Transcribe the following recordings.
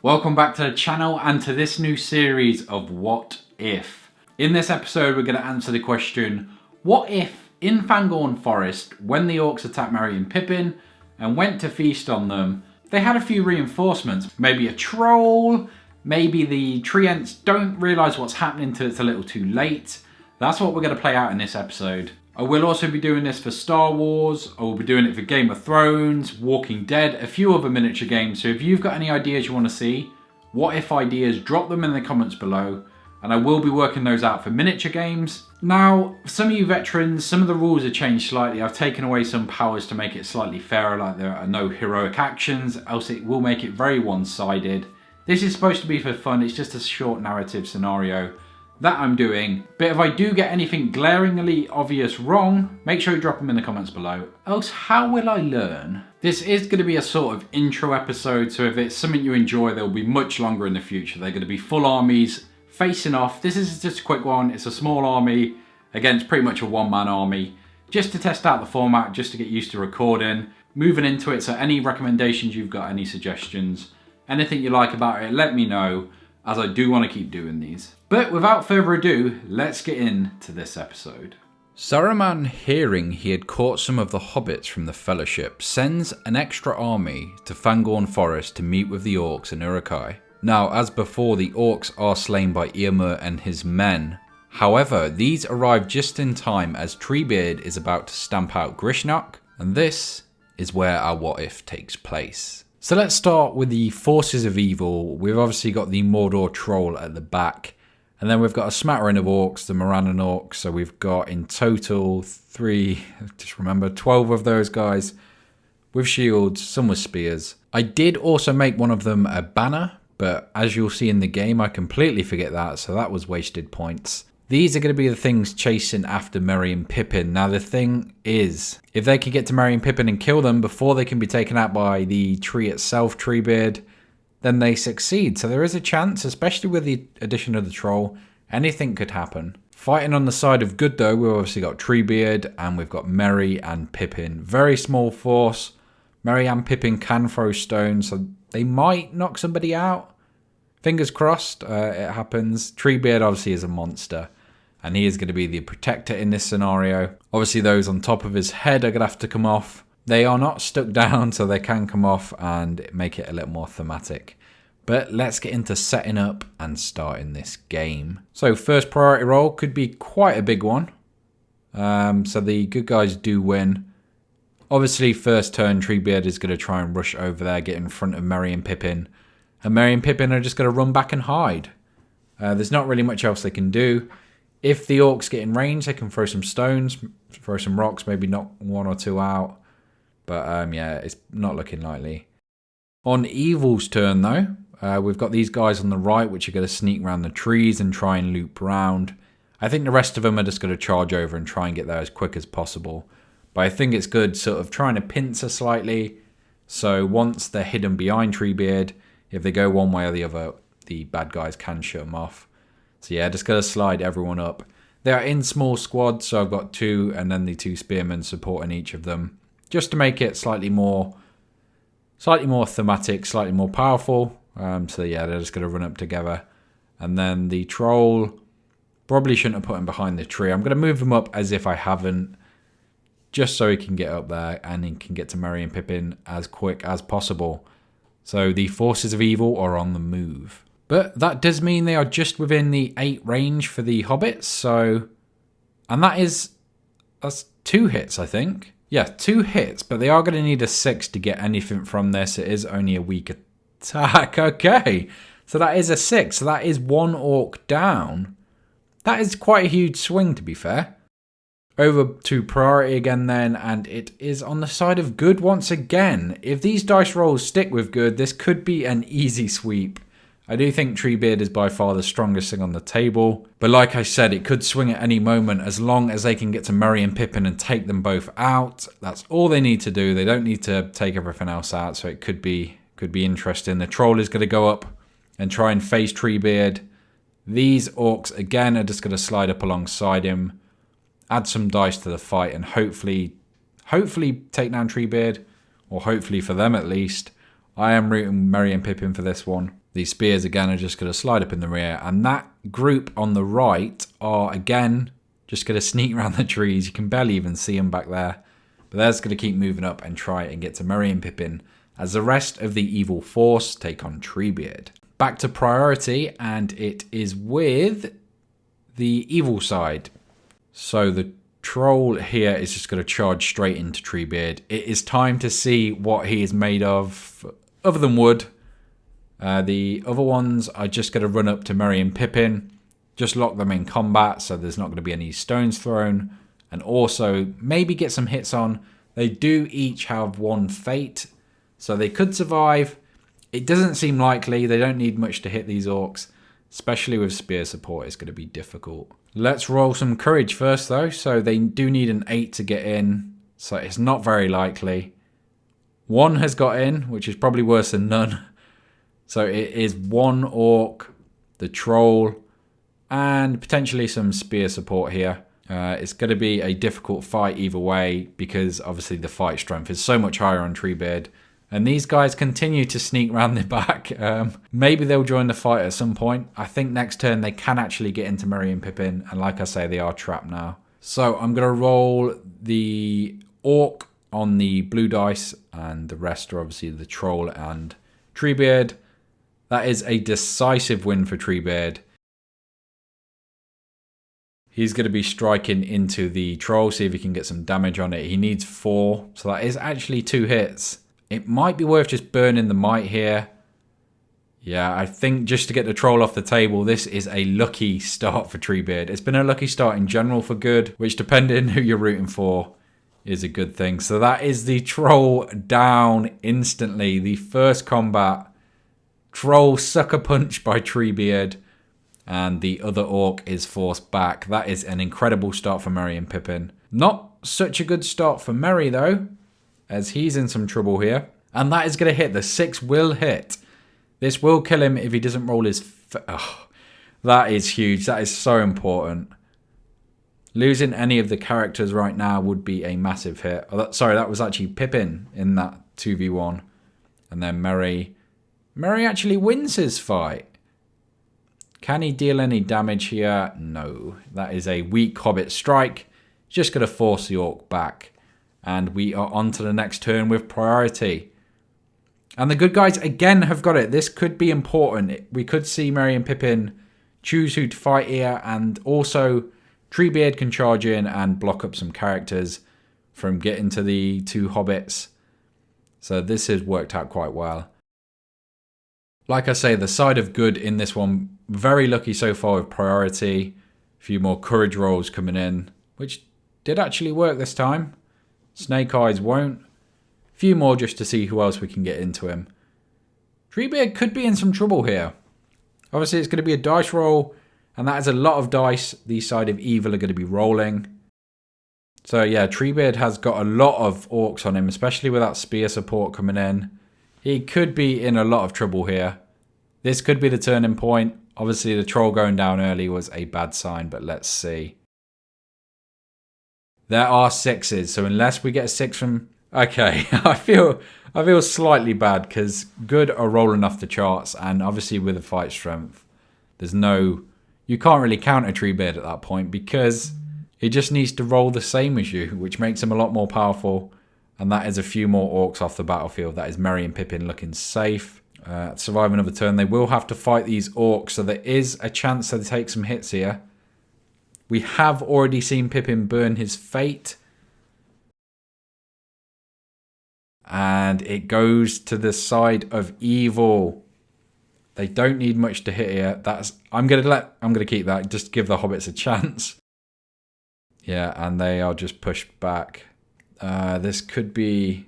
Welcome back to the channel and to this new series of What If. In this episode we're going to answer the question, what if in Fangorn Forest, when the orcs attacked Merry and Pippin and went to feast on them, they had a few reinforcements, maybe a troll, maybe the treants don't realise what's happening till it's a little too late. That's what we're going to play out in this episode. I will also be doing this for Star Wars, I will be doing it for Game of Thrones, Walking Dead, a few other miniature games, so if you've got any ideas you want to see, what if ideas, drop them in the comments below, and I will be working those out for miniature games. Now, for some of you veterans, some of the rules have changed slightly. I've taken away some powers to make it slightly fairer, like there are no heroic actions, else it will make it very one-sided. This is supposed to be for fun, it's just a short narrative scenario that I'm doing, but if I do get anything glaringly obvious wrong, make sure you drop them in the comments below. Else, how will I learn? This is going to be a sort of intro episode, so if it's something you enjoy, they'll be much longer in the future. They're going to be full armies facing off. This is just a quick one. It's a small army against pretty much a one-man army, just to test out the format, just to get used to recording, moving into it. So any recommendations you've got, any suggestions, anything you like about it, let me know, as I do want to keep doing these. But without further ado, let's get into this episode. Saruman, hearing he had caught some of the hobbits from the Fellowship, sends an extra army to Fangorn Forest to meet with the orcs and Uruk-hai. Now, as before, the orcs are slain by Eomer and his men. However, these arrive just in time as Treebeard is about to stamp out Grishnak, and this is where our what if takes place. So let's start with the forces of evil. We've obviously got the Mordor troll at the back. And then we've got a smattering of orcs, the Morannon orcs. So we've got in total 12 of those guys with shields, some with spears. I did also make one of them a banner, but as you'll see in the game, I completely forget that. So that was wasted points. These are going to be the things chasing after Merry and Pippin. Now the thing is, if they can get to Merry and Pippin and kill them before they can be taken out by the tree itself, Treebeard, then they succeed. So there is a chance, especially with the addition of the troll, anything could happen. Fighting on the side of good though, we've obviously got Treebeard and we've got Merry and Pippin. Very small force. Merry and Pippin can throw stones, so they might knock somebody out. Fingers crossed, it happens. Treebeard obviously is a monster, and he is going to be the protector in this scenario. Obviously those on top of his head are going to have to come off. They are not stuck down, so they can come off and make it a little more thematic. But let's get into setting up and starting this game. So first priority roll could be quite a big one. So the good guys do win. Obviously first turn, Treebeard is going to try and rush over there, get in front of Merry and Pippin. And Merry and Pippin are just going to run back and hide. There's not really much else they can do. If the orcs get in range, they can throw some stones, throw some rocks, maybe knock one or two out. But yeah, it's not looking likely. On Evil's turn though, we've got these guys on the right which are going to sneak around the trees and try and loop around. I think the rest of them are just going to charge over and try and get there as quick as possible. But I think it's good sort of trying to pincer slightly. So once they're hidden behind Treebeard, if they go one way or the other, the bad guys can shut them off. So yeah, just going to slide everyone up. They are in small squads, so I've got two and then the two spearmen supporting each of them. Just to make it slightly more thematic, slightly more powerful. So yeah, they're just going to run up together. And then the troll, probably shouldn't have put him behind the tree. I'm going to move him up as if I haven't, just so he can get up there and he can get to Merry and Pippin as quick as possible. So the forces of evil are on the move. But that does mean they are just within the 8 range for the hobbits. So, and that's 2 hits, I think. Yeah, 2 hits, but they are going to need a 6 to get anything from this. It is only a weak attack. Okay, so that is a 6. So that is 1 orc down. That is quite a huge swing, to be fair. Over to priority again then, and it is on the side of good once again. If these dice rolls stick with good, this could be an easy sweep. I do think Treebeard is by far the strongest thing on the table. But like I said, it could swing at any moment as long as they can get to Merry and Pippin and take them both out. That's all they need to do. They don't need to take everything else out, so it could be interesting. The troll is going to go up and try and face Treebeard. These orcs, again, are just going to slide up alongside him, add some dice to the fight, and hopefully take down Treebeard, or hopefully for them at least. I am rooting Merry and Pippin for this one. These spears again are just going to slide up in the rear. And that group on the right are again just going to sneak around the trees. You can barely even see them back there. But they're just going to keep moving up and try and get to Merry and Pippin as the rest of the evil force take on Treebeard. Back to priority, and it is with the evil side. So the troll here is just going to charge straight into Treebeard. It is time to see what he is made of, other than wood. The other ones are just going to run up to Merry and Pippin, just lock them in combat so there's not going to be any stones thrown, and also maybe get some hits on. They do each have one fate, so they could survive. It doesn't seem likely. They don't need much to hit these orcs, especially with spear support. It's going to be difficult. Let's roll some courage first though. So they do need an 8 to get in, so it's not very likely. 1 has got in, which is probably worse than none. So it is 1 orc, the troll, and potentially some spear support here. It's going to be a difficult fight either way because obviously the fight strength is so much higher on Treebeard. And these guys continue to sneak around the back. Maybe they'll join the fight at some point. I think next turn they can actually get into Merry and Pippin. And like I say, they are trapped now. So I'm going to roll the orc on the blue dice. And the rest are obviously the troll and Treebeard. That is a decisive win for Treebeard. He's going to be striking into the troll. See if he can get some damage on it. He needs 4. So that is actually 2 hits. It might be worth just burning the might here. Yeah, I think just to get the troll off the table, this is a lucky start for Treebeard. It's been a lucky start in general for good, which depending who you're rooting for is a good thing. So that is the troll down instantly. The first combat. Troll sucker punch by Treebeard. And the other orc is forced back. That is an incredible start for Merry and Pippin. Not such a good start for Merry though, as he's in some trouble here. And that is going to hit. The 6 will hit. This will kill him if he doesn't roll his... that is huge. That is so important. Losing any of the characters right now would be a massive hit. Sorry, that was actually Pippin in that 2v1. And then Merry. Merry actually wins his fight. Can he deal any damage here? No. That is a weak Hobbit strike. Just going to force the orc back. And we are on to the next turn with priority. And the good guys again have got it. This could be important. We could see Merry and Pippin choose who to fight here. And also Treebeard can charge in and block up some characters from getting to the 2 hobbits. So this has worked out quite well. Like I say, the side of good in this one, very lucky so far with priority. A few more courage rolls coming in, which did actually work this time. Snake Eyes won't. A few more just to see who else we can get into him. Treebeard could be in some trouble here. Obviously, it's going to be a dice roll, and that is a lot of dice the side of evil are going to be rolling. So yeah, Treebeard has got a lot of orcs on him, especially with that spear support coming in. He could be in a lot of trouble here. This could be the turning point. Obviously, the troll going down early was a bad sign, but let's see. There are 6s, so unless we get a 6 from... Okay, I feel slightly bad because good are rolling off the charts, and obviously with the fight strength, there's no... You can't really counter Treebeard at that point because he just needs to roll the same as you, which makes him a lot more powerful. And that is a few more orcs off the battlefield. That is Merry and Pippin looking safe. Survive another turn. They will have to fight these orcs, so there is a chance that they take some hits here. We have already seen Pippin burn his fate. And it goes to the side of evil. They don't need much to hit here. I'm gonna keep that. Just give the hobbits a chance. Yeah, and they are just pushed back. This could be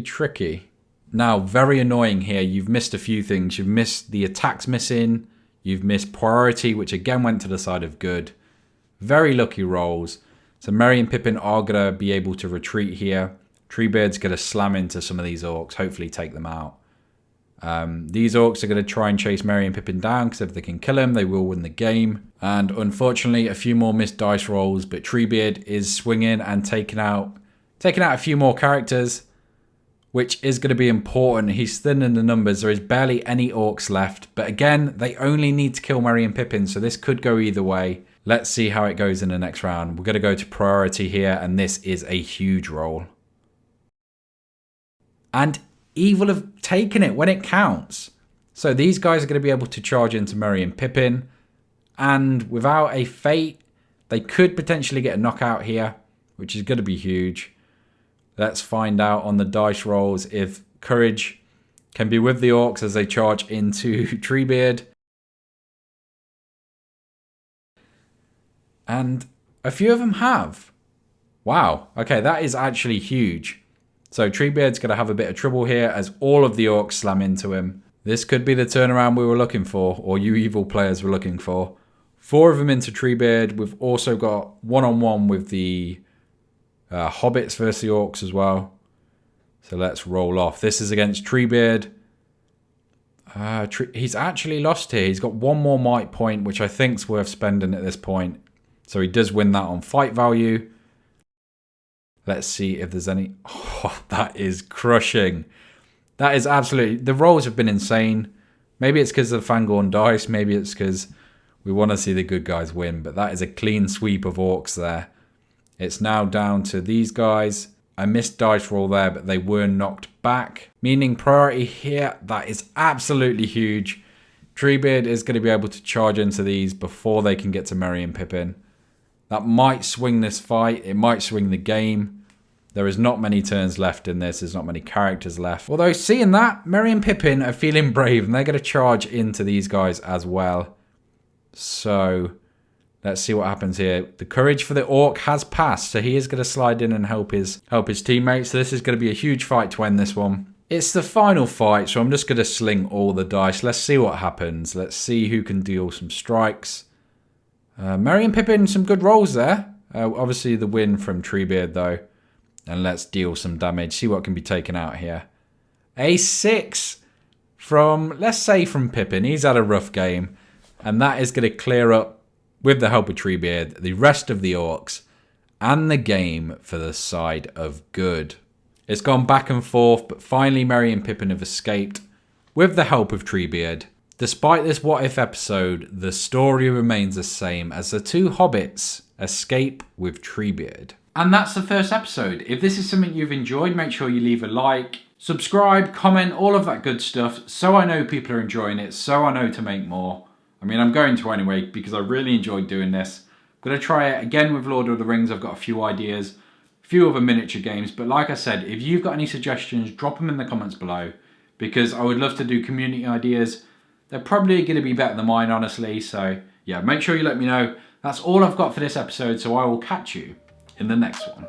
tricky. Now, very annoying here. You've missed a few things. You've missed the attacks missing. You've missed priority, which again went to the side of good. Very lucky rolls. So Merry and Pippin are going to be able to retreat here. Treebeard's going to slam into some of these orcs, hopefully take them out. These orcs are going to try and chase Merry and Pippin down because if they can kill him, they will win the game. And unfortunately, a few more missed dice rolls, but Treebeard is swinging and taking out a few more characters. which is going to be important. He's thinning the numbers. There is barely any orcs left. But again, they only need to kill Merry and Pippin, so this could go either way. Let's see how it goes in the next round. We're going to go to priority here, and this is a huge roll. And Evil have taken it when it counts. So these guys are going to be able to charge into Merry and Pippin. And without a fate, they could potentially get a knockout here, which is going to be huge. Let's find out on the dice rolls if Courage can be with the orcs as they charge into Treebeard. And a few of them have. Wow. Okay, that is actually huge. So Treebeard's going to have a bit of trouble here as all of the orcs slam into him. This could be the turnaround we were looking for, or you evil players were looking for. 4 of them into Treebeard. We've also got one-on-one with the Hobbits versus the orcs as well. So let's roll off. This is against Treebeard. He's actually lost here. He's got one more might point, which I think is worth spending at this point. So he does win that on fight value. Let's see if there's any... Oh, that is crushing. That is absolutely... The rolls have been insane. Maybe it's because of Fangorn dice. Maybe it's because we want to see the good guys win. But that is a clean sweep of orcs there. It's now down to these guys. I missed dice roll there, but they were knocked back. Meaning priority here. That is absolutely huge. Treebeard is going to be able to charge into these before they can get to Merry and Pippin. That might swing this fight. It might swing the game. There is not many turns left in this. There's not many characters left. Although seeing that, Merry and Pippin are feeling brave and they're going to charge into these guys as well. So let's see what happens here. The courage for the orc has passed. So he is going to slide in and help his teammates. So this is going to be a huge fight to end this one. It's the final fight. So I'm just going to sling all the dice. Let's see what happens. Let's see who can deal some strikes. Merry and Pippin, some good rolls there. Obviously the win from Treebeard though. And let's deal some damage. See what can be taken out here. A 6 from, let's say from Pippin. He's had a rough game. And that is going to clear up, with the help of Treebeard, the rest of the orcs. And the game for the side of good. It's gone back and forth. But finally Merry and Pippin have escaped. With the help of Treebeard. Despite this what if episode, the story remains the same as the 2 hobbits escape with Treebeard. And that's the first episode. If this is something you've enjoyed, make sure you leave a like, subscribe, comment, all of that good stuff, so I know people are enjoying it, so I know to make more. I mean, I'm going to anyway, because I really enjoyed doing this. I'm going to try it again with Lord of the Rings. I've got a few ideas, a few other miniature games, but like I said, if you've got any suggestions, drop them in the comments below, because I would love to do community ideas. They're probably going to be better than mine, honestly. So, yeah, make sure you let me know. That's all I've got for this episode, so I will catch you in the next one.